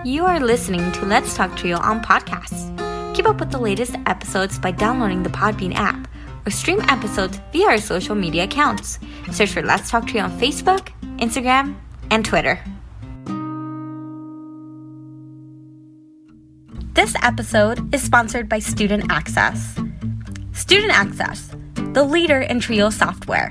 You are listening to Let's Talk Trio on podcasts. Keep up with the latest episodes by downloading the Podbean app or stream episodes via our social media accounts. Search for Let's Talk Trio on Facebook, Instagram, and Twitter. This episode is sponsored by Student Access. Student Access, the leader in Trio software.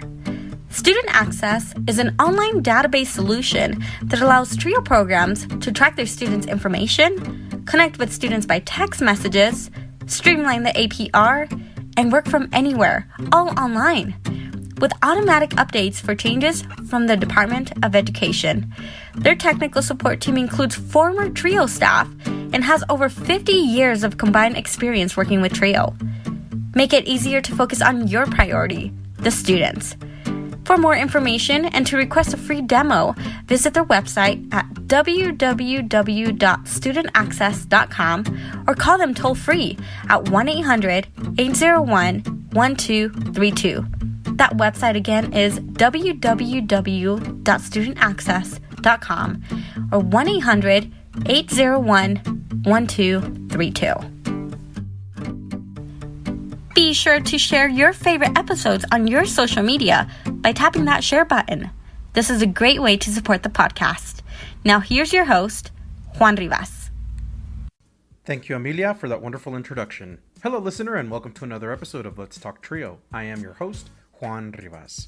Student Access is an online database solution that allows Trio programs to track their students' information, connect with students by text messages, streamline the APR, and work from anywhere, all online, with automatic updates for changes from the Department of Education. Their technical support team includes former Trio staff and has over 50 years of combined experience working with Trio. Make it easier to focus on your priority, the students. For more information and to request a free demo, visit their website at www.studentaccess.com or call them toll-free at 1-800-801-1232. That website again is www.studentaccess.com or 1-800-801-1232. Be sure to share your favorite episodes on your social media by tapping that share button. This is a great way to support the podcast. Now here's your host, Juan Rivas. Thank you, Amelia, for that wonderful introduction. Hello, listener, and welcome to another episode of Let's Talk Trio. I am your host, Juan Rivas.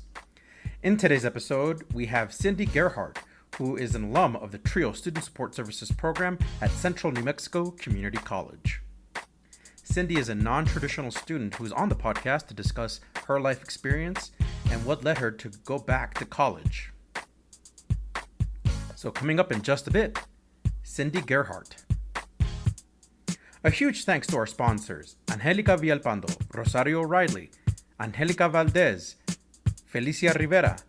In today's episode, we have Cindy Gerhardt, who is an alum of the Trio Student Support Services program at Central New Mexico Community College. Cindy is a non-traditional student who is on the podcast to discuss her life experience and what led her to go back to college. So coming up in just a bit, Cindy Gerhardt. A huge thanks to our sponsors, Angelica Villalpando, Rosario O'Reilly, Angelica Valdez, Felicia Rivera,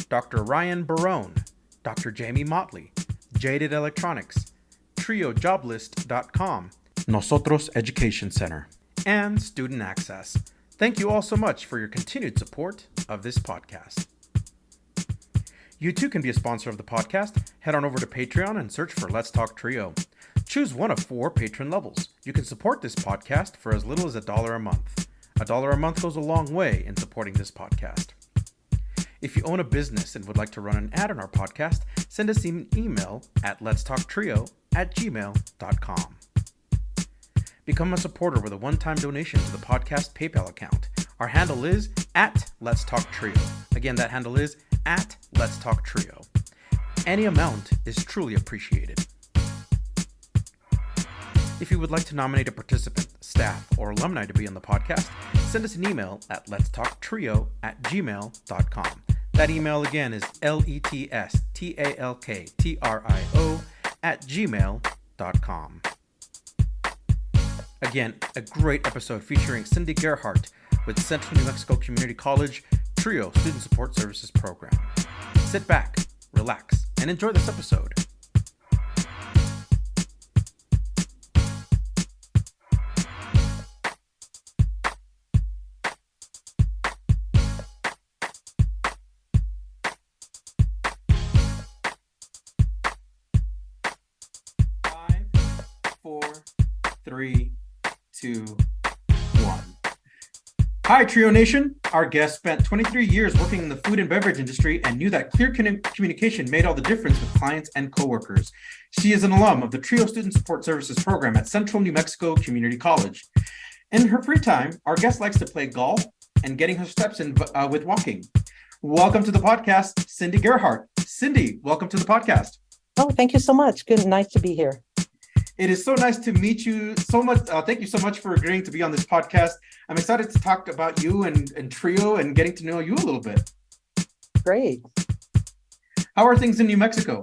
Dr. Ryan Barone, Dr. Jamie Motley, Jaded Electronics, TrioJoblist.com, NOSOTROS Education Center, and Student Access. Thank you all so much for your continued support of this podcast. You too can be a sponsor of the podcast. Head on over to Patreon and search for Let's Talk Trio. Choose one of 4 patron levels. You can support this podcast for as little as $1 a month. $1 a month goes a long way in supporting this podcast. If you own a business and would like to run an ad on our podcast, send us an email at letstalktrio@gmail.com. Become a supporter with a one-time donation to the podcast PayPal account. Our handle is @LetsTalkTrio. Again, that handle is @LetsTalkTrio. Any amount is truly appreciated. If you would like to nominate a participant, staff, or alumni to be on the podcast, send us an email at letstalktrio@gmail.com. That email again is letstalktrio@gmail.com. Again, a great episode featuring Cindy Gerhardt with Central New Mexico Community College Trio Student Support Services Program. Sit back, relax, and enjoy this episode. Five, 4, 3, 2, 1. Hi, Trio Nation. Our guest spent 23 years working in the food and beverage industry and knew that clear communication made all the difference with clients and coworkers. She is an alum of the Trio Student Support Services program at Central New Mexico Community College. In her free time, our guest likes to play golf and getting her steps in with walking. Welcome to the podcast, Cindy Gerhardt. Cindy, welcome to the podcast. Oh, thank you so much. Good, nice to be here. It is so nice to meet you so much. Thank you so much for agreeing to be on this podcast. I'm excited to talk about you and Trio and getting to know you a little bit. Great. How are things in New Mexico?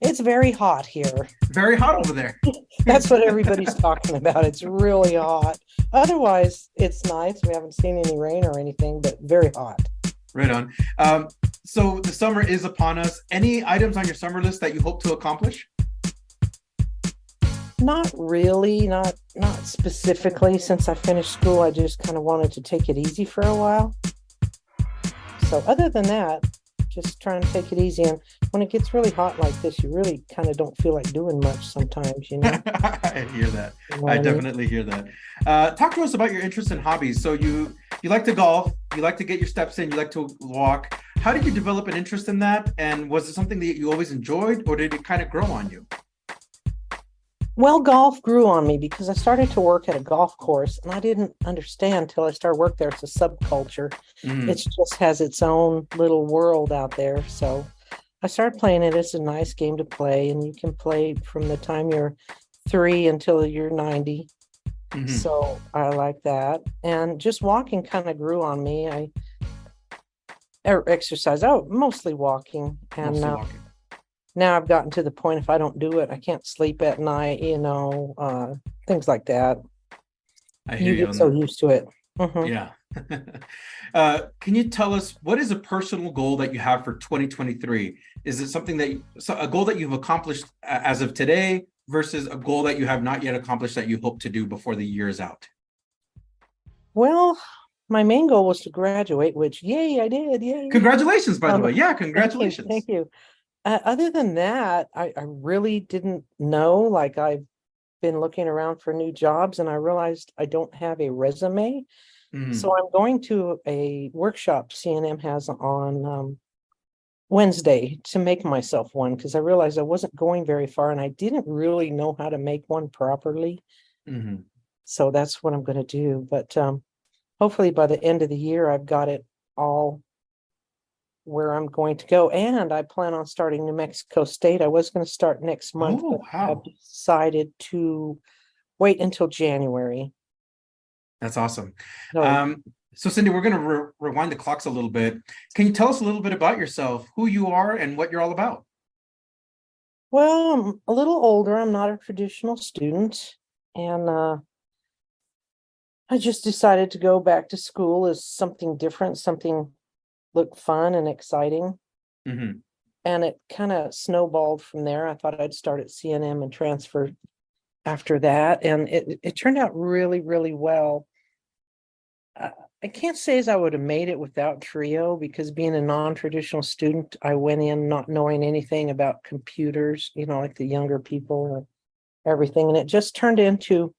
It's very hot here. Very hot over there. That's what everybody's talking about. It's really hot. Otherwise, it's nice. We haven't seen any rain or anything, but very hot. Right on. So the summer is upon us. Any items on your summer list that you hope to accomplish? Not really, not specifically. Since I finished school, I just kind of wanted to take it easy for a while. So other than that, just trying to take it easy. And when it gets really hot like this, you really kind of don't feel like doing much sometimes, you know? I hear that. You know I what I mean? definitely hear that. Talk to us about your interests and hobbies. So you like to golf, you like to get your steps in, you like to walk. How did you develop an interest in that? And was it something that you always enjoyed, or did it kind of grow on you? Well, golf grew on me because I started to work at a golf course and I didn't understand till I started work there. It's a subculture. It Mm, just has its own little world out there. So I started playing it. It's a nice game to play, and you can play from the time you're 3 until you're 90. mhm. So I like that. And just walking kind of grew on me. Exercise. Oh, mostly walking. And Mostly walking. now I've gotten to the point if I don't do it, I can't sleep at night, things like that. I hear You you get on so that. used to it. Mhm. Yeah. Can you tell us what is a personal goal that you have for 2023? Is it something a goal that you've accomplished as of today versus a goal that you have not yet accomplished that you hope to do before the year is out? Well, my main goal was to graduate, which yay, I did. Yay. Congratulations, by the way. Yeah, Thank you. congratulations. Thank you. Other than that, I really didn't know. Like, I've been looking around for new jobs and I realized I don't have a resume. So Mhm. I'm going to a workshop CNM has on Wednesday to make myself one because I realized I wasn't going very far and I didn't really know how to make one properly. Mhm. So that's what I'm going to do. But hopefully by the end of the year, I've got it all where I'm going to go. And I plan on starting New Mexico State. I was going to start next month, but Oh, I've wow. decided to wait until January. That's awesome. So, Um, so Cindy, we're going to rewind the clocks a little bit. Can you tell us a little bit about yourself, who you are, and what you're all about? well, I'm a little older. I'm not a traditional student. And I just decided to go back to school as something different, something looked fun and exciting. Mhm. And it kind of snowballed from there. I thought I'd start at CNM and transfer after that. And it turned out really, really well. Uh, I can't say as I would have made it without Trio because being a non-traditional student, I went in not knowing anything about computers, like the younger people and everything. And it just turned into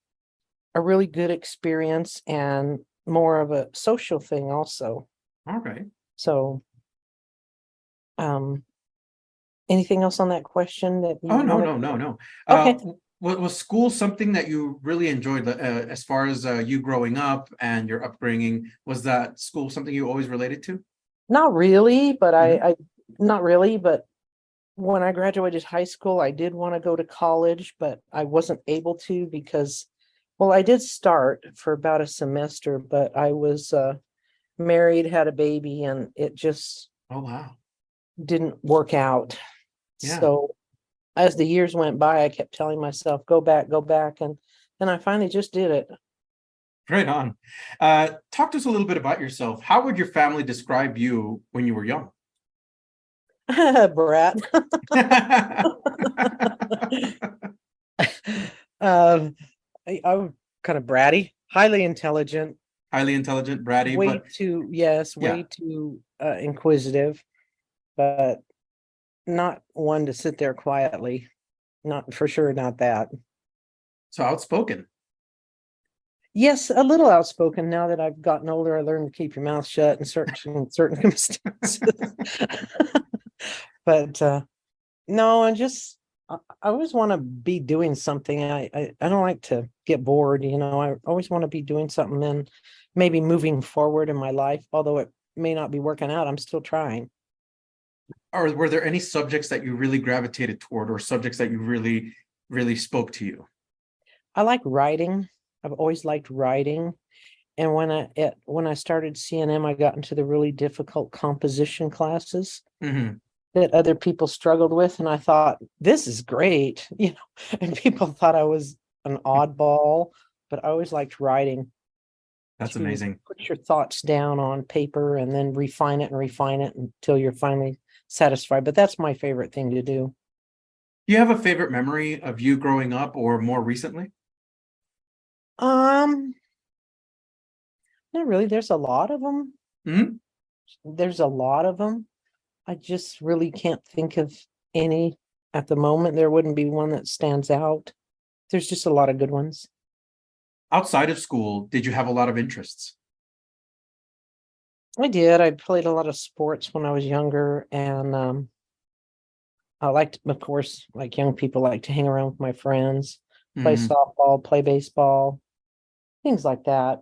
a really good experience and more of a social thing also. All right. So, um, anything else on that question that you Oh, no, wanted? no, no, no. Okay. Was school something that you really enjoyed, as far as you growing up and your upbringing? Was that school something you always related to? Not really, but Mhm. I not really, but when I graduated high school, I did want to go to college, but I wasn't able to because, well, I did start for about a semester, but I was married, had a baby, and it just Oh, wow. didn't work out. Yeah. So as the years went by, I kept telling myself, go back. And then I finally just did it. Right on. Talk to us a little bit about yourself. How would your family describe you when you were young? Brat. um, I'm kind of bratty, highly intelligent, Highly intelligent, bratty, way but too, yes, yeah. way too inquisitive, but not one to sit there quietly. Not for sure, not that. So outspoken. Yes, a little outspoken. Now that I've gotten older, I learned to keep your mouth shut in certain circumstances. But no, I always want to be doing something. I don't like to get bored, I always want to be doing something and maybe moving forward in my life, although it may not be working out. I'm still trying. Or were there any subjects that you really gravitated toward, or subjects that you really, really spoke to you? I like writing. I've always liked writing. And when I started CNM, I got into the really difficult composition classes Mhm. that other people struggled with. And I thought, this is great, and people thought I was an oddball, but I always liked writing That's to amazing. put your thoughts down on paper and then refine it until you're finally satisfied. But that's my favorite thing to do. Do you have a favorite memory of you growing up or more recently? Um, Not really. There's a lot of them. Mhm. There's a lot of them. I just really can't think of any at the moment. There wouldn't be one that stands out. There's just a lot of good ones. Outside of school, did you have a lot of interests? I did. I played a lot of sports when I was younger, and I liked, of course, like young people, like to hang around with my friends, play Mhm. softball, play baseball, things like that.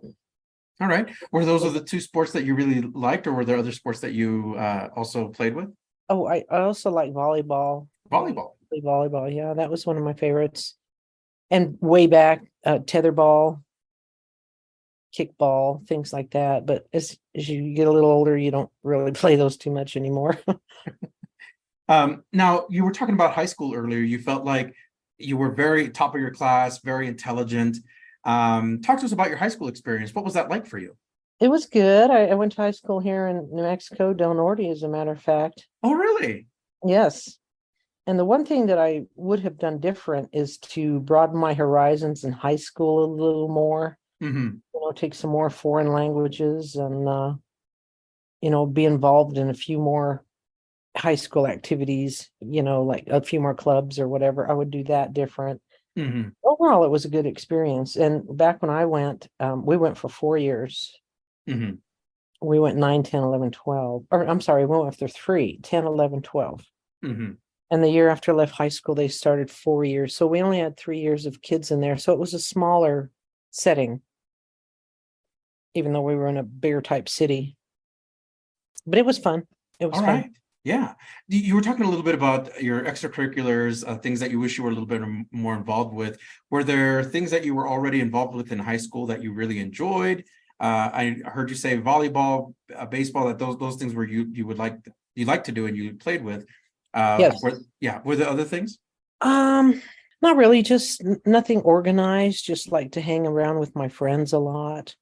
All right. Were those are the two sports that you really liked, or were there other sports that you also played with? Oh, I also like volleyball. Volleyball. Play volleyball, yeah, that was one of my favorites. And way back, tetherball, kickball, things like that. But as you get a little older, you don't really play those too much anymore. Now, you were talking about high school earlier. You felt like you were very top of your class, very intelligent. Talk to us about your high school experience. What was that like for you? It was good. I went to high school here in New Mexico, Del Norte, as a matter of fact. Oh, really? Yes. And the one thing that I would have done different is to broaden my horizons in high school a little more, Hmm. take some more foreign languages and, be involved in a few more high school activities, like a few more clubs or whatever. I would do that different. Hmm. Overall, it was a good experience. And back when I went, we went for 4 years. Hmm. We went 9, 10, 11, 12. Or I'm sorry, we went for 3, 10, 11, 12. Hmm. And the year after I left high school, they started 4 years. So we only had 3 years of kids in there. So it was a smaller setting, even though we were in a bigger type city. But it was fun. It was All fun. right. Yeah. You were talking a little bit about your extracurriculars, things that you wish you were a little bit more involved with. Were there things that you were already involved with in high school that you really enjoyed? I heard you say volleyball, baseball, that those things were you would like to do and you played with. Yes. Were there other things? Um, Not really, just nothing organized, just like to hang around with my friends a lot.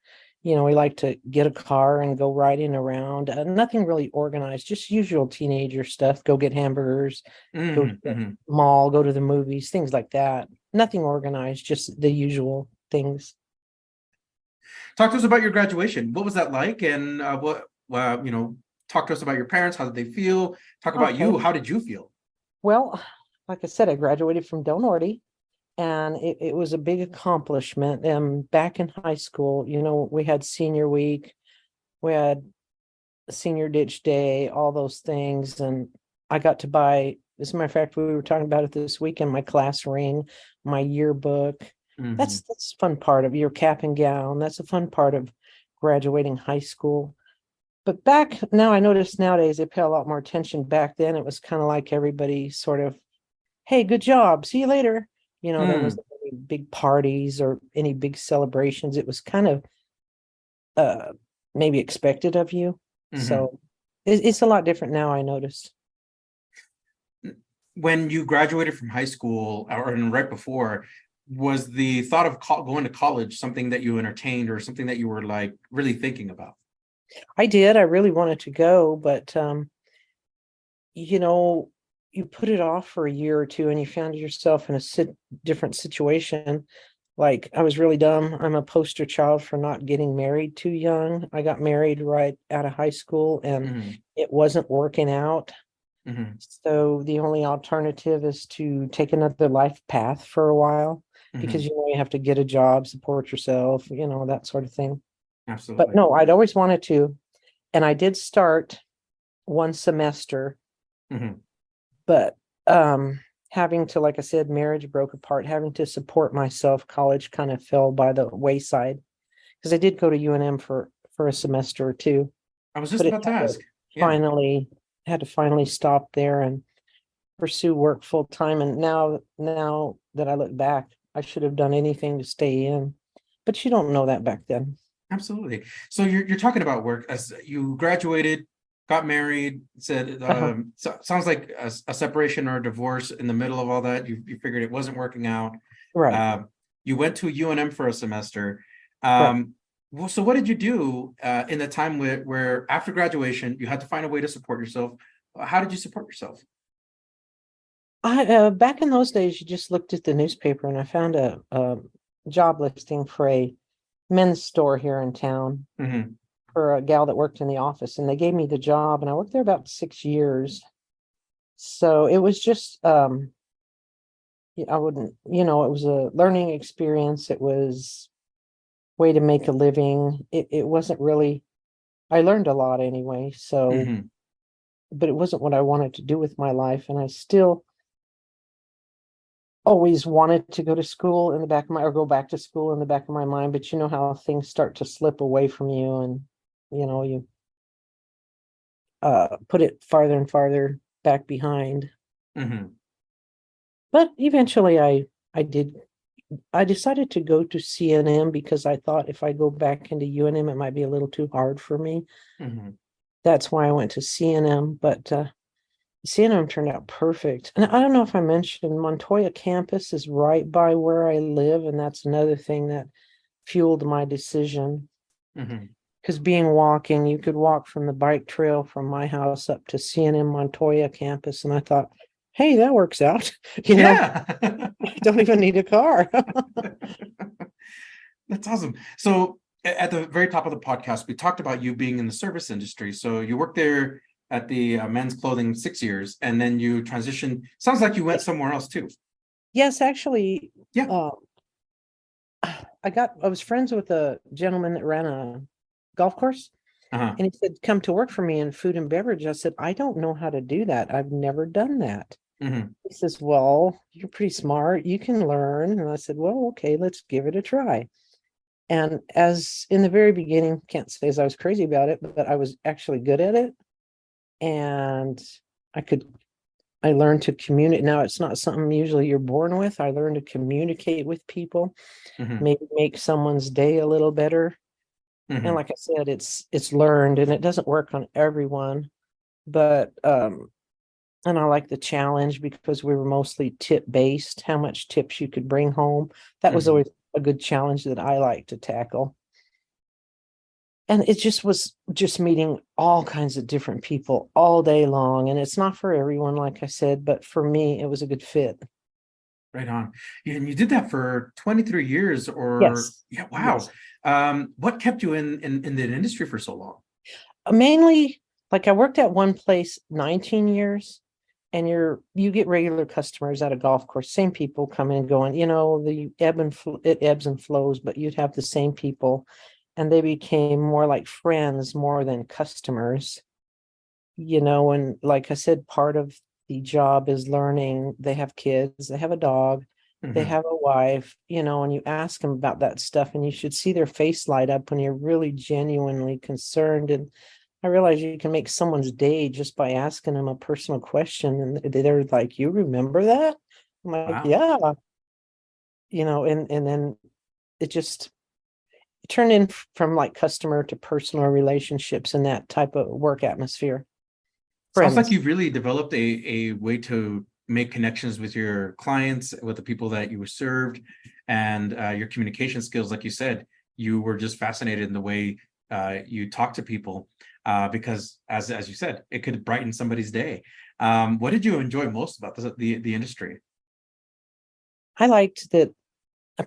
We like to get a car and go riding around. Nothing really organized, just usual teenager stuff. Go get hamburgers, go to Hmm. the Hmm. mall, go to the movies, things like that. Nothing organized, just the usual things. Talk to us about your graduation. What was that like? And talk to us about your parents. How did they feel? Talk about Okay. you. How did you feel? Well, like I said, I graduated from Del Norte, and it was a big accomplishment. And back in high school, we had senior week, we had senior ditch day, all those things. And I got to buy, as a matter of fact, we were talking about it this weekend, my class ring, my yearbook. Hmm. That's a fun part of your cap and gown. That's a fun part of graduating high school. But back now, I notice nowadays they pay a lot more attention. Back then, it was kind of like everybody sort of, hey, good job, see you later. There was any big parties or any big celebrations. It was kind of uh maybe expected of you. Hmm. So it's a lot different now, I noticed. When you graduated from high school or right before, was the thought of going to college something that you entertained or something that you were like really thinking about? I did. I really wanted to go, but you know, you put it off for a year or two and you found yourself in a different situation. Like, I was really dumb. I'm a poster child for not getting married too young. I got married right out of high school and Hmm. it wasn't working out. Hmm. So the only alternative is to take another life path for a while because Hmm. you have to get a job, support yourself, that sort of thing. But Absolutely. no, I'd always wanted to. And I did start one semester, Hmm. but having to, like I said, marriage broke apart, having to support myself, college kind of fell by the wayside because I did go to UNM for a semester or two, I was just but about to ask. Yeah. finally had to finally stop there and pursue work full time. And now that I look back, I should have done anything to stay in, but you don't know that back then. Absolutely. So you're talking about work as you graduated, got married, said Uh-huh. sounds like a separation or a divorce in the middle of all that. You figured it wasn't working out. Right, Um, you went to UNM for a semester. right. So what did you do in the time where after graduation you had to find a way to support yourself? How did you support yourself? I back in those days, you just looked at the newspaper and I found a job listing for a men's store here in town. Hmm. for a gal that worked in the office, and they gave me the job, and I worked there about 6 years. So it was just, I wouldn't, it was a learning experience. It was way to make a living. It wasn't really, I learned a lot anyway. So, Mhm. but it wasn't what I wanted to do with my life. And I still always wanted to go to school in the back of my, or go back to school in the back of my mind. But you know how things start to slip away from you, and, you put it farther and farther back behind. Mhm. But eventually I did, I decided to go to CNM because I thought if I go back into UNM, it might be a little too hard for me. Mhm. That's why I went to CNM, but CNM turned out perfect. And I don't know if I mentioned Montoya campus is right by where I live, and that's another thing that fueled my decision. Mhm. Because being walking, you could walk from the bike trail from my house up to CNM Montoya campus, and I thought, hey, that works out. Yeah. Don't even need a car. That's awesome. So at the very top of the podcast, we talked about you being in the service industry. So you worked there at the men's clothing 6 years, and then you transitioned. Sounds like you went somewhere else too. Yes, actually, Yeah. uh, I was friends with a gentleman that ran a golf course, Uh-huh. and he said, come to work for me in food and beverage. I said, I don't know how to do that. I've never done that. Mhm. He says, well, you're pretty smart. You can learn. And I said, well, okay, let's give it a try. And as in the very beginning, can't say as I was crazy about it, but I was actually good at it. And I could, I learned to communicate. Now, it's not something usually you're born with. I learned to communicate with people, Mhm. maybe make someone's day a little better. And Mhm. like I said, it's learned, and it doesn't work on everyone. But and I like the challenge because we were mostly tip based, how much tips you could bring home. That was Mhm. always a good challenge that I like to tackle. And it just was just meeting all kinds of different people all day long. And it's not for everyone, like I said, but for me, it was a good fit. Right on. And you did that for 23 years, or Yes. yeah, wow. Yes. What kept you in the industry for so long? Mainly, like I worked at one place 19 years, and you get regular customers at a golf course, same people come and going, the it ebbs and flows, but you'd have the same people, and they became more like friends more than customers. And like I said, part of the job is learning. They have kids, they have a dog, they Mhm. have a wife, and you ask them about that stuff, and you should see their face light up when you're really genuinely concerned. And I realize you can make someone's day just by asking them a personal question, and they're like, you remember that? I'm like, Wow. yeah, and then it just turned in from like customer to personal relationships in that type of work atmosphere. Sounds like Friends. you've really developed a way to make connections with your clients, with the people that you were served, and your communication skills. Like you said, you were just fascinated in the way you talk to people, because as you said, it could brighten somebody's day. What did you enjoy most about the industry? I liked that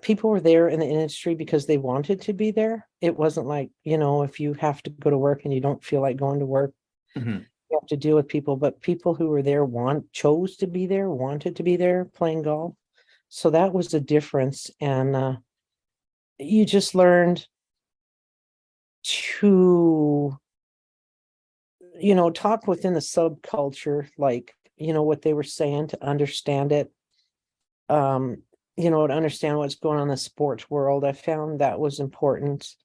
people were there in the industry because they wanted to be there. It wasn't like, if you have to go to work and you don't feel like going to work, Mhm. you have to deal with people, but people who were there chose to be there, wanted to be there playing golf. So that was the difference. And you just learned to, talk within the subculture, like, what they were saying, to understand it. um, to understand what's going on in the sports world. I found that was important.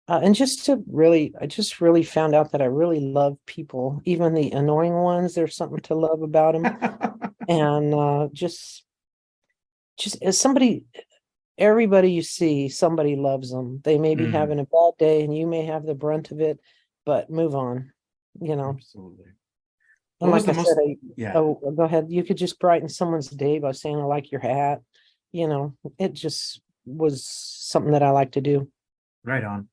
And I just really found out that I really love people, even the annoying ones. There's something to love about them. And just as everybody you see, somebody loves them. They may be Mhm. having a bad day and you may have the brunt of it, but move on, you know. Absolutely. And What was like the I said, most? Yeah. go ahead. You could just brighten someone's day by saying, I like your hat. It just was something that I like to do. Right on.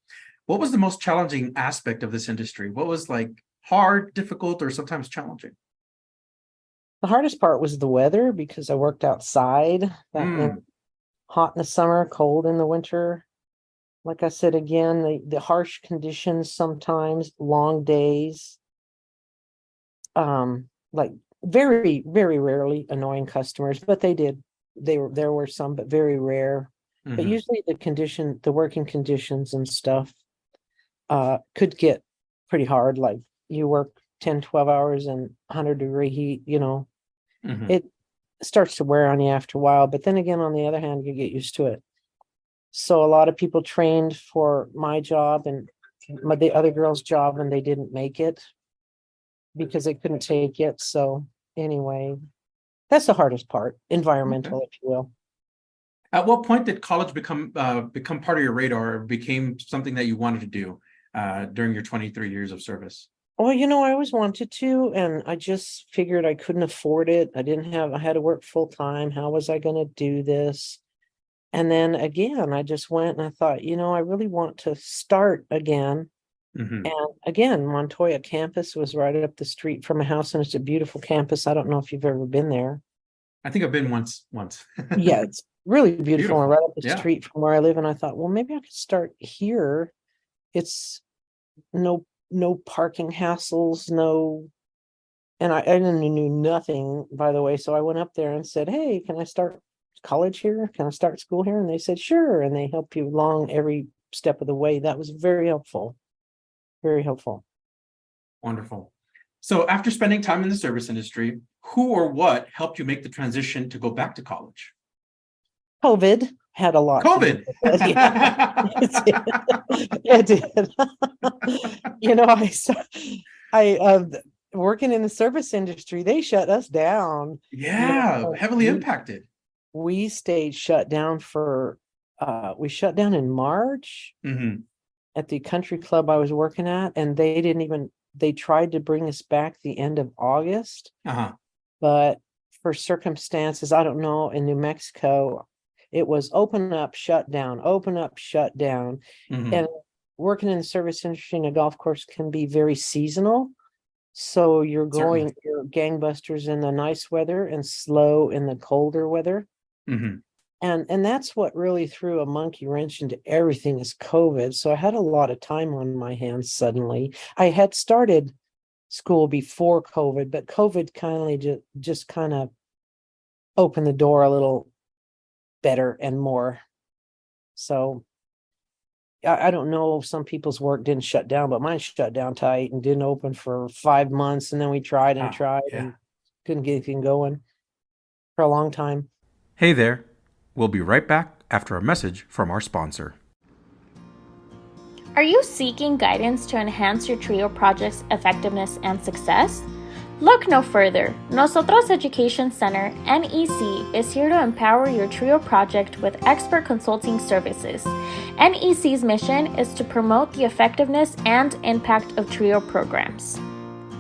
What was the most challenging aspect of this industry? What was like hard, difficult, or sometimes challenging? The hardest part was the weather because I worked outside. That meant Mm. hot in the summer, cold in the winter. like I said, again, the harsh conditions, sometimes long days, like very, very rarely annoying customers, but there were some, but very rare. But Mhm. usually the working conditions and stuff could get pretty hard. Like you work 10, 12 hours in 100-degree heat, Mhm. it starts to wear on you after a while. But then again, on the other hand, you get used to it. So a lot of people trained for my job and the other girl's job, and they didn't make it because they couldn't take it. So anyway, that's the hardest part, environmental, Okay. if you will. At what point did college become part of your radar, or became something that you wanted to do during your 23 years of service? Well, I always wanted to, and I just figured I couldn't afford it. I had to work full time. How was I going to do this? And then again, I just went and I thought, I really want to start again. Mhm. And again, Montoya campus was right up the street from my house, and it's a beautiful campus. I don't know if you've ever been there. I think I've been once. Yeah, it's really beautiful and Beautiful. right up the Yeah. street from where I live. And I thought, well, maybe I could start here. It's no parking hassles, no. And I knew nothing, by the way. So I went up there and said, hey, can I start college here? Can I start school here? And they said, sure. And they help you along every step of the way. That was very helpful. Very helpful. Wonderful. So after spending time in the service industry, who or what helped you make the transition to go back to college? COVID had a lot to do COVID. with it. Yeah, it did. I working in the service industry, they shut us down. Yeah, heavily We impacted. we stayed shut down we shut down in March Mhm. at the country club I was working at, and they tried to bring us back the end of August, Uh-huh. but for circumstances, I don't know, in New Mexico, it was open up, shut down, open up, shut down. Mhm. And working in the service industry in a golf course can be very seasonal. So you're Certainly. gangbusters in the nice weather and slow in the colder weather. Mhm. And that's what really threw a monkey wrench into everything is COVID. So I had a lot of time on my hands suddenly. I had started school before COVID, but COVID just kind of opened the door a little better and more. So I don't know if some people's work didn't shut down, but mine shut down tight and didn't open for 5 months. And then we tried and Ah, tried yeah. and couldn't get anything going for a long time. Hey there. We'll be right back after a message from our sponsor. Are you seeking guidance to enhance your TRIO project's effectiveness and success? Look no further. NOSOTROS Education Center, NEC, is here to empower your TRIO project with expert consulting services. NEC's mission is to promote the effectiveness and impact of TRIO programs.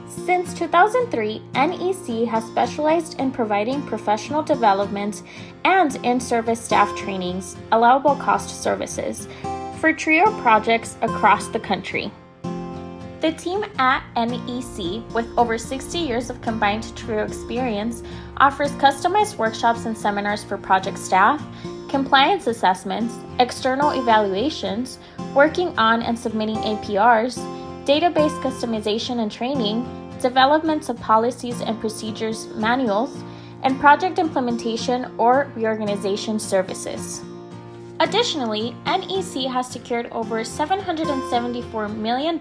Since 2003, NEC has specialized in providing professional development and in-service staff trainings, allowable cost services, for TRIO projects across the country. The team at NEC, with over 60 years of combined TRIO experience, offers customized workshops and seminars for project staff, compliance assessments, external evaluations, working on and submitting APRs, database customization and training, development of policies and procedures manuals, and project implementation or reorganization services. Additionally, NEC has secured over $774 million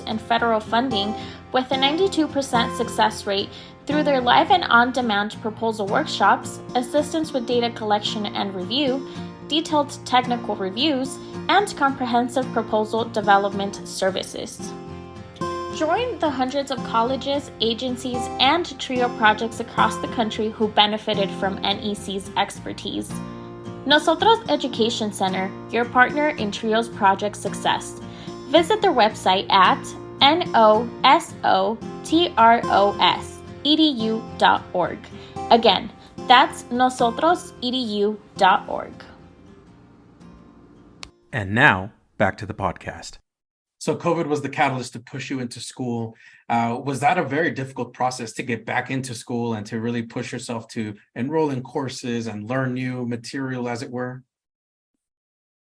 in federal funding with a 92% success rate through their live and on-demand proposal workshops, assistance with data collection and review, detailed technical reviews, and comprehensive proposal development services. Join the hundreds of colleges, agencies, and TRIO projects across the country who benefited from NEC's expertise. NOSOTROS Education Center, your partner in TRIO's project success. Visit their website at nosotros.edu.org. Again, that's nosotrosedu.org. And now, back to the podcast. So COVID was the catalyst to push you into school. Was that a very difficult process to get back into school and to really push yourself to enroll in courses and learn new material, as it were?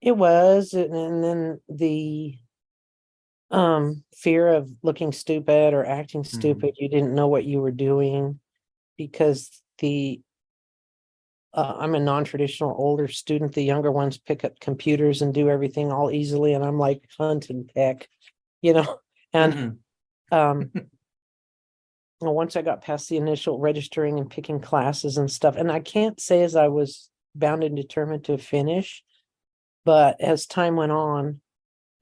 It was, and then the fear of looking stupid or acting stupid. You didn't know what you were doing because I'm a non-traditional older student. The younger ones pick up computers and do everything all easily, and I'm like hunt and peck, you know. And um well, once I got past the initial registering and picking classes and stuff, and I can't say as I was bound and determined to finish, but as time went on,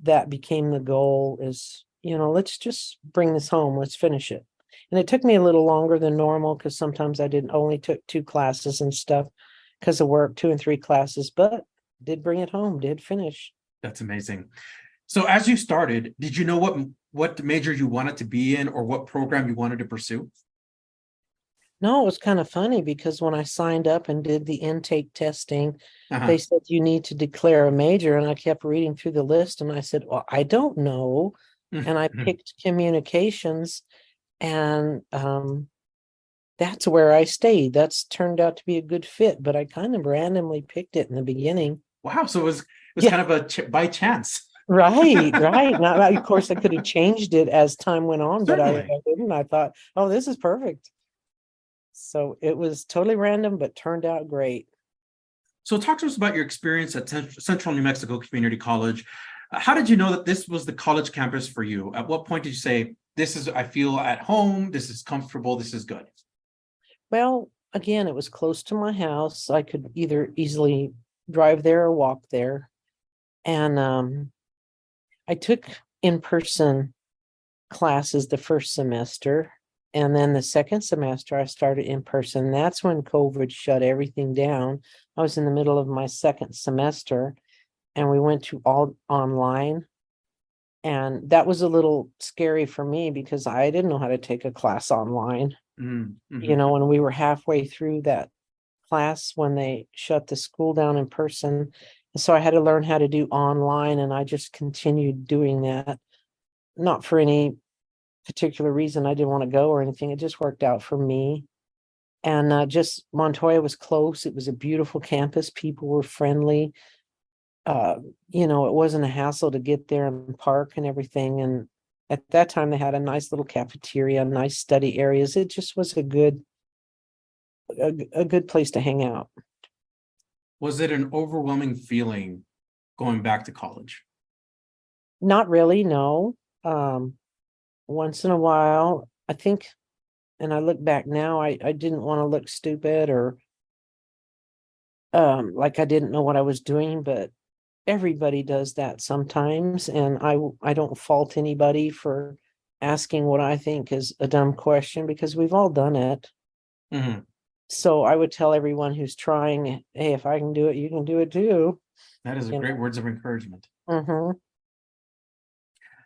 that became the goal is, let's just bring this home, let's finish it. And it took me a little longer than normal because sometimes I didn't only took 2 classes and stuff because of work, 2 and 3 classes, but did bring it home, did finish. That's amazing. So as you started, did you know what major you wanted to be in or what program you wanted to pursue? No, it was kind of funny because when I signed up and did the intake testing, Uh-huh. they said you need to declare a major. And I kept reading through the list and I said, well, I don't know. And I picked communications, and that's where I stayed. That's turned out to be a good fit, but I kind of randomly picked it in the beginning. Wow. So it was Yeah. kind of by chance. Right. Now, of course, I could have changed it as time went on, but I Certainly. didn't. I thought, oh, this is perfect. So it was totally random, but turned out great. So talk to us about your experience at Central New Mexico Community College. How did you know that this was the college campus for you? At what point did you say, I feel at home, this is comfortable, this is good? Well, again, it was close to my house. I could either easily drive there or walk there. And I took in-person classes the first semester. And then the second semester, I started in person. That's when COVID shut everything down. I was in the middle of my second semester and we went to all online. And that was a little scary for me because I didn't know how to take a class online. When we were halfway through that class when they shut the school down in person. So I had to learn how to do online, and I just continued doing that. Not for any particular reason. I didn't want to go or anything. It just worked out for me. And just Montoya was close. It was a beautiful campus. People were friendly. It wasn't a hassle to get there and park and everything. And at that time, they had a nice little cafeteria, nice study areas. It just was a good place to hang out. Was it an overwhelming feeling going back to college? Not really, no. Once in a while, I think, and I look back now, I didn't want to look stupid or like I didn't know what I was doing, but everybody does that sometimes. And I don't fault anybody for asking what I think is a dumb question because we've all done it. So I would tell everyone who's trying, hey, if I can do it, you can do it too. That is a great words of encouragement.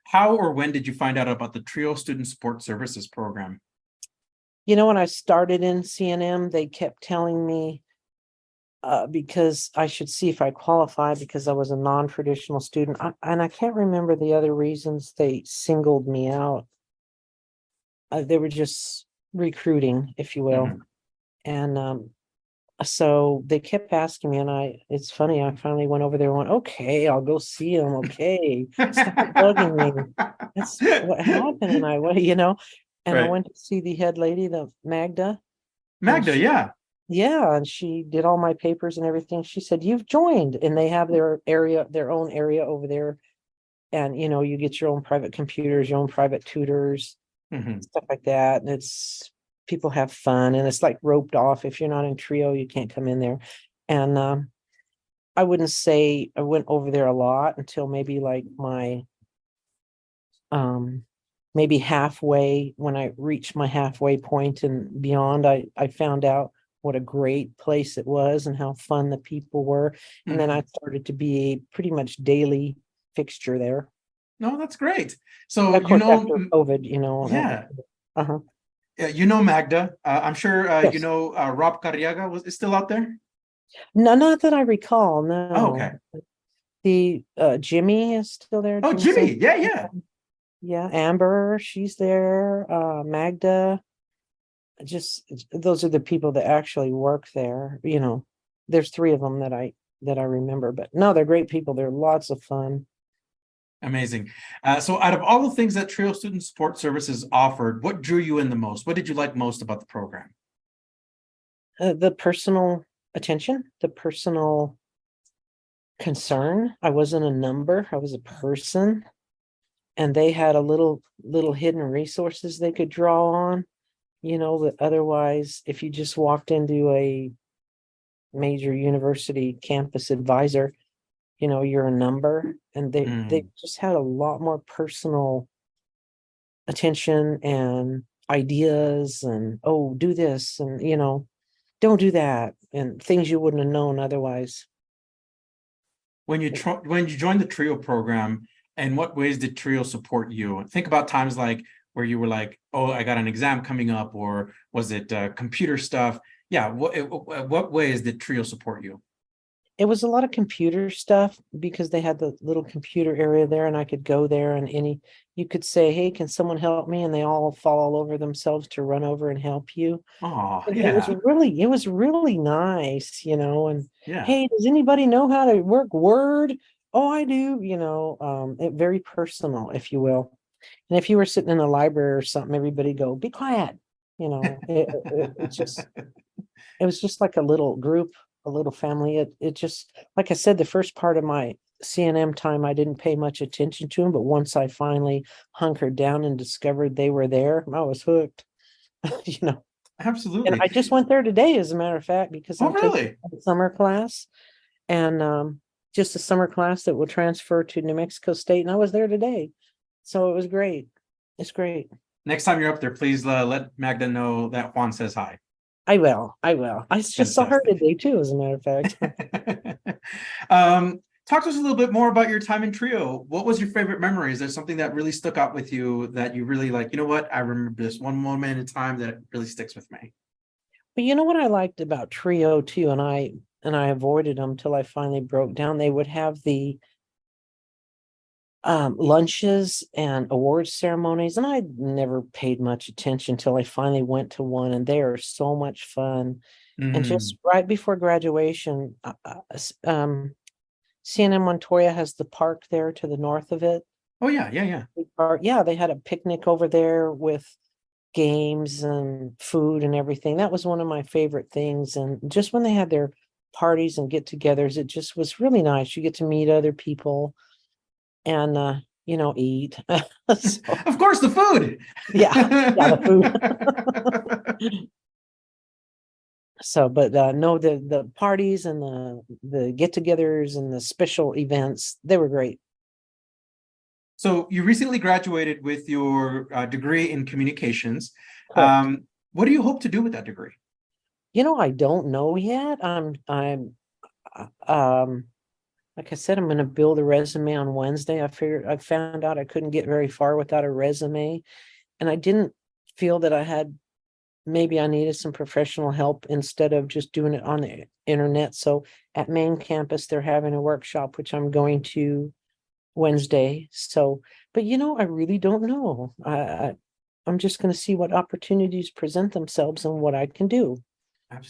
How or when did you find out about the TRIO Student Support Services program? When I started in CNM, they kept telling me because I should see if I qualify because I was a non-traditional student. And I can't remember the other reasons they singled me out. They were just recruiting, if you will. And so they kept asking me, and it's funny, I finally went over there and went, okay, I'll go see them. Okay. Stop bugging me. That's what happened. And I went, and I went to see the head lady, the Magda. Yeah. Yeah. And she did all my papers and everything. She said, you've joined, and they have their own area over there. And, you get your own private computers, your own private tutors, stuff like that. And people have fun, and it's like roped off. If you're not in TRIO, you can't come in there. And I wouldn't say I went over there a lot until maybe like my maybe halfway. When I reached my halfway point and beyond, I found out what a great place it was and how fun the people were. And then I started to be a pretty much daily fixture there. No, that's great. So of course, after COVID, yeah. Uh-huh. Magda. I'm sure Yes. Rob Carriaga is still out there. No, not that I recall. No. Oh, okay. The Jimmy is still there. Oh, Jimmy. Yeah. Yeah. Amber, she's there. Magda. Just those are the people that actually work there. There's 3 of them that I that I remember. But no, they're great people. They're lots of fun. Amazing. So out of all the things that Trio Student Support Services offered, what drew you in the most? What did you like most about the program? The personal attention, the personal concern. I wasn't a number, I was a person. And they had a little hidden resources they could draw on, that otherwise, if you just walked into a major university campus advisor, you're a number. And they just had a lot more personal attention and ideas and, oh, do this and don't do that, and things you wouldn't have known otherwise. When you joined the Trio program, in what ways did Trio support you? Think about times like where you were like, oh, I got an exam coming up, or was it computer stuff? Yeah, what ways did Trio support you? It was a lot of computer stuff because they had the little computer area there, and I could go there and you could say, hey, can someone help me? And they all fall all over themselves to run over and help you. Oh, It was yeah. really nice, and Yeah. hey, does anybody know how to work Word? Oh, I do, very personal, if you will. And if you were sitting in a library or something, everybody go, be quiet. It was just like a little group, a little family. It just, like I said, the first part of my CNM time, I didn't pay much attention to them, but once I finally hunkered down and discovered they were there, I was hooked. And Absolutely. I just went there today, as a matter of fact, because Oh, I'm taking really? a summer class, and just a summer class that will transfer to New Mexico State. And I was there today. So it was great. It's great. Next time you're up there, please let Magda know that Juan says hi. I will. I just saw her Fantastic. today too, as a matter of fact. Talk to us a little bit more about your time in Trio. What was your favorite memory? Is there something that really stuck out with you that you really like? You know what? I remember this one moment in time that really sticks with me. But you know what I liked about Trio too, and I avoided them till I finally broke down. They would have the lunches and awards ceremonies, and I never paid much attention till I finally went to one, and they are so much fun. And just right before graduation, CNM Montoya has the park there to the north of it. Oh, yeah. Yeah, they had a picnic over there with games and food and everything. That was one of my favorite things. And just when they had their parties and get-togethers, it just was really nice. You get to meet other people and eat. So, Of course, the food. yeah, the food. So, but no, the parties and the get-togethers and the special events, they were great. So you recently graduated with your degree in communications. Correct. What do you hope to do with that degree? I don't know yet. I'm like I said, I'm going to build a resume on Wednesday. I found out I couldn't get very far without a resume, and I didn't feel that maybe I needed some professional help instead of just doing it on the internet. So at main campus, they're having a workshop, which I'm going to Wednesday. So, but I really don't know. I'm just going to see what opportunities present themselves and what I can do. What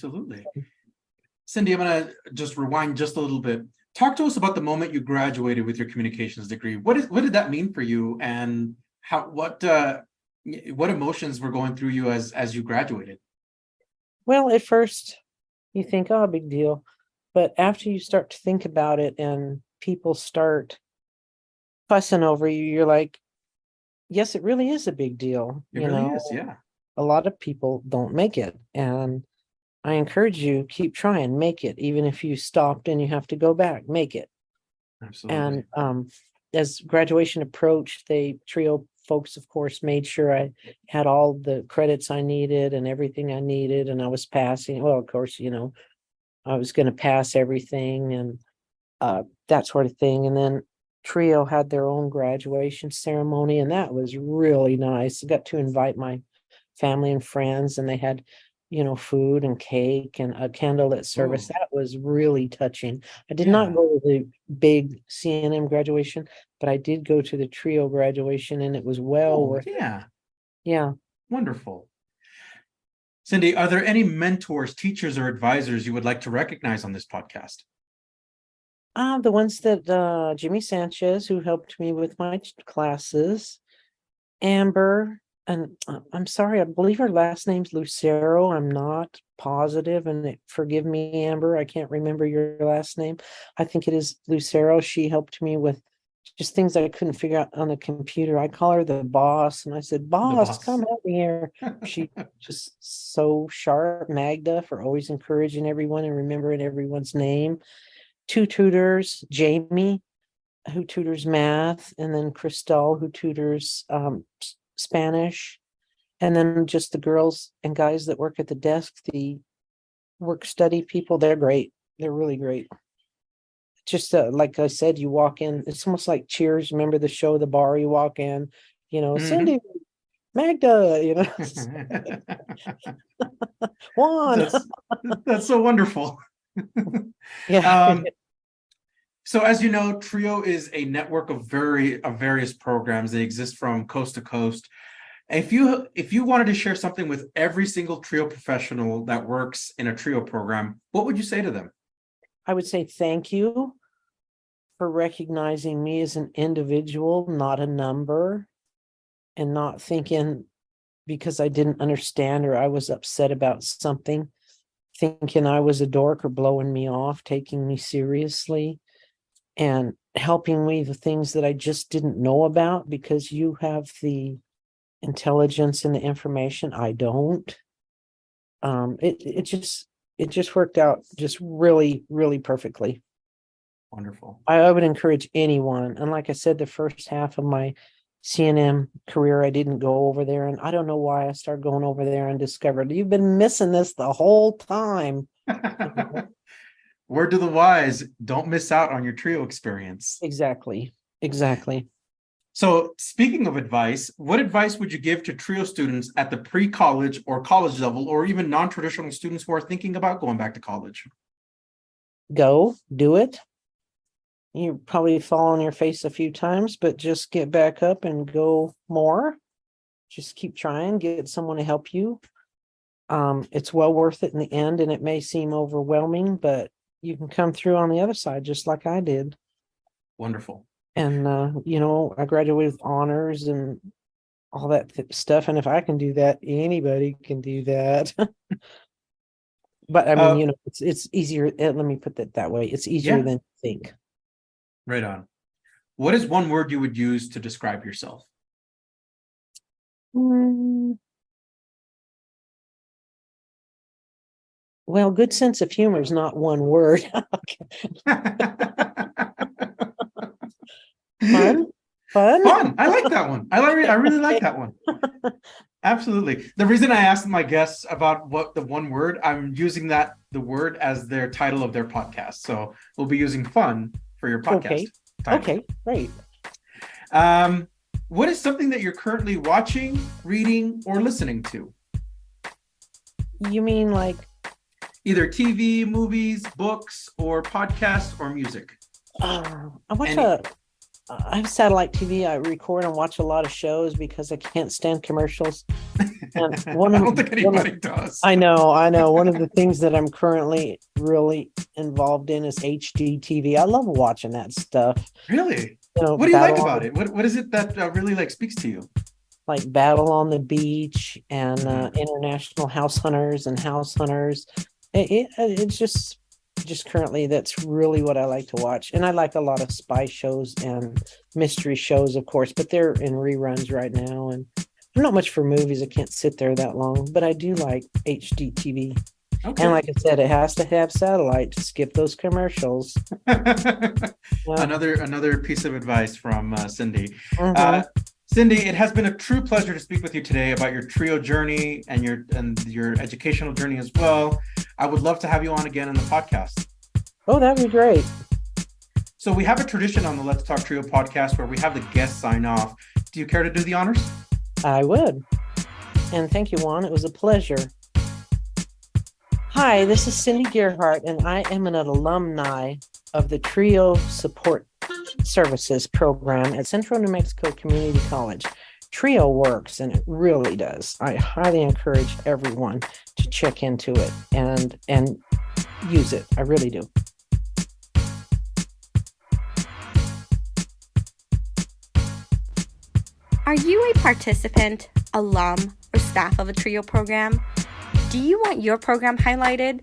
Cindy, I'm going to just rewind just a little bit. Talk to us about the moment you graduated with your communications degree. What did that mean for you, and what emotions were going through you as you graduated? Well, at first you think, oh, big deal. But after you start to think about it and people start fussing over you, you're like, yes, it really is a big deal. It really is, yeah. A lot of people don't make it. And I encourage you, keep trying, make it. Even if you stopped and you have to go back, make it. Absolutely. And as graduation approached, Trio folks, of course, made sure I had all the credits I needed and everything I needed, and I was passing. Well, of course, I was going to pass everything and that sort of thing. And then Trio had their own graduation ceremony, and that was really nice. I got to invite my family and friends, and they had food and cake and a candlelit service. That was really touching. I did not go to the big CNM graduation, but I did go to the Trio graduation, and it was well worth it. Yeah. Wonderful. Cindy, are there any mentors, teachers, or advisors you would like to recognize on this podcast? The ones that Jimmy Sanchez, who helped me with my classes, Amber, and I'm sorry, I believe her last name's Lucero. I'm not positive, and forgive me, Amber, I can't remember your last name. I think it is Lucero. She helped me with just things I couldn't figure out on the computer. I call her the boss, and I said, The "Boss, boss. come help me here." She just so sharp. Magda for always encouraging everyone and remembering everyone's name. Two tutors, Jamie, who tutors math, and then Cristal, who tutors Spanish, and then just the girls and guys that work at the desk, the work study people. They're great. They're really great. Just like I said, you walk in, it's almost like Cheers. Remember the show, the bar, you walk in, Cindy, Magda, Juan. That's so wonderful. Yeah. So as you know, Trio is a network of various programs that exist from coast to coast. If you wanted to share something with every single Trio professional that works in a Trio program, what would you say to them? I would say thank you for recognizing me as an individual, not a number, and not thinking because I didn't understand or I was upset about something, thinking I was a dork or blowing me off, taking me seriously, and helping me the things that I just didn't know about because you have the intelligence and the information I don't. It just worked out just really, really perfectly. Wonderful. I would encourage anyone. And like I said, the first half of my CNM career, I didn't go over there. And I don't know why I started going over there and discovered you've been missing this the whole time. Word to the wise, don't miss out on your Trio experience. Exactly. So speaking of advice, what advice would you give to Trio students at the pre-college or college level, or even non-traditional students who are thinking about going back to college? Go do it. You probably fall on your face a few times, but just get back up and go more. Just keep trying, get someone to help you. It's well worth it in the end, and it may seem overwhelming, but you can come through on the other side just like I did. Wonderful. And I graduated with honors and all that stuff. And if I can do that, anybody can do that. But I mean, it's easier. Let me put that way. It's easier than you think. Right on. What is one word you would use to describe yourself? Well, good sense of humor is not one word. Fun. I like that one. I really like that one. Absolutely. The reason I asked my guests about what the one word, I'm using the word as their title of their podcast. So we'll be using fun for your podcast. Okay, great. What is something that you're currently watching, reading, or listening to? You mean like either TV, movies, books, or podcasts, or music? I have satellite TV. I record and watch a lot of shows because I can't stand commercials. And I don't think anybody does. I know. One of the things that I'm currently really involved in is HD TV. I love watching that stuff. Really? What do you like about it? What is it that really speaks to you? Like Battle on the Beach and International House Hunters and House Hunters. It's just currently that's really what I like to watch. And I like a lot of spy shows and mystery shows, of course, but they're in reruns right now. And I'm not much for movies. I can't sit there that long, but I do like HD TV. Okay. And like I said, it has to have satellite to skip those commercials. Another piece of advice from Cindy. Cindy, it has been a true pleasure to speak with you today about your Trio journey and your educational journey as well. I would love to have you on again in the podcast. Oh, that'd be great. So we have a tradition on the Let's Talk Trio podcast where we have the guests sign off. Do you care to do the honors? I would. And thank you, Juan. It was a pleasure. Hi, this is Cindy Gerhardt, and I am an alumni of the Trio Support Services program at Central New Mexico Community College. Trio works, and it really does. I highly encourage everyone to check into it and use it. I really do. Are you a participant, alum, or staff of a TRIO program? Do you want your program highlighted?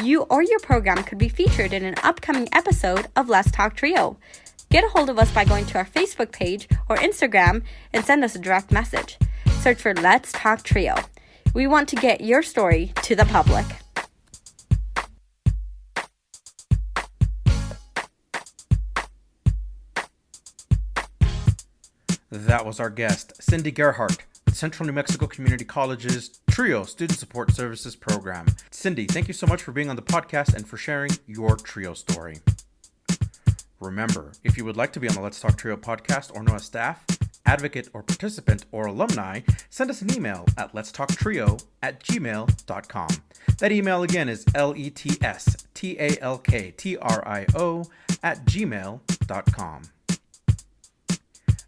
You or your program could be featured in an upcoming episode of Let's Talk TRIO. Get a hold of us by going to our Facebook page or Instagram and send us a direct message. Search for Let's Talk TRIO. We want to get your story to the public. That was our guest, Cindy Gerhardt, with Central New Mexico Community College's TRIO Student Support Services Program. Cindy, thank you so much for being on the podcast and for sharing your TRIO story. Remember, if you would like to be on the Let's Talk TRIO podcast or know a staff, advocate, or participant or alumni, send us an email at letstalktrio@gmail.com. That email again is letstalktrio@gmail.com.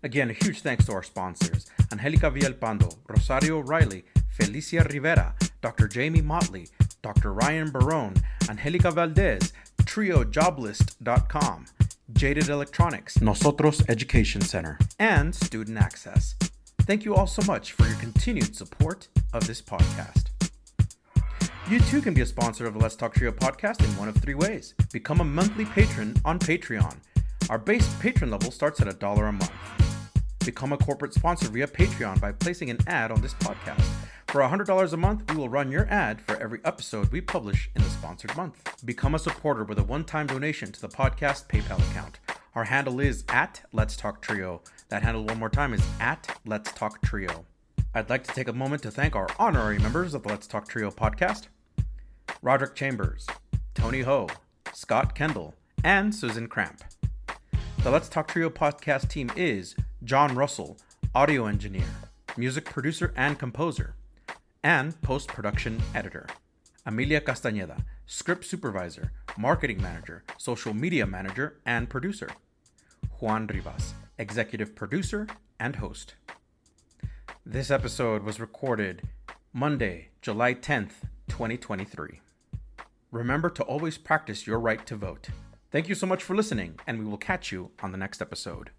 Again, a huge thanks to our sponsors, Angelica Villalpando, Rosario Riley, Felicia Rivera, Dr. Jamie Motley, Dr. Ryan Barone, Angelica Valdez, TrioJoblist.com, Jaded Electronics, NOSOTROS Education Center, and Student Access. Thank you all so much for your continued support of this podcast. You too can be a sponsor of the Let's Talk TRIO podcast in one of three ways. Become a monthly patron on Patreon. Our base patron level starts at $1 a month. Become a corporate sponsor via Patreon by placing an ad on this podcast. For $100 a month, we will run your ad for every episode we publish in the sponsored month. Become a supporter with a one-time donation to the podcast PayPal account. Our handle is @LetsTalkTrio. That handle one more time is @LetsTalkTrio. I'd like to take a moment to thank our honorary members of the Let's Talk TRIO podcast: Roderick Chambers, Tony Ho, Scott Kendall, and Susan Cramp. The Let's Talk TRIO podcast team is John Russell, audio engineer, music producer and composer, and post-production editor. Amelia Castañeda, script supervisor, marketing manager, social media manager, and producer. Juan Rivas, executive producer and host. This episode was recorded Monday, July 10th, 2023. Remember to always practice your right to vote. Thank you so much for listening, and we will catch you on the next episode.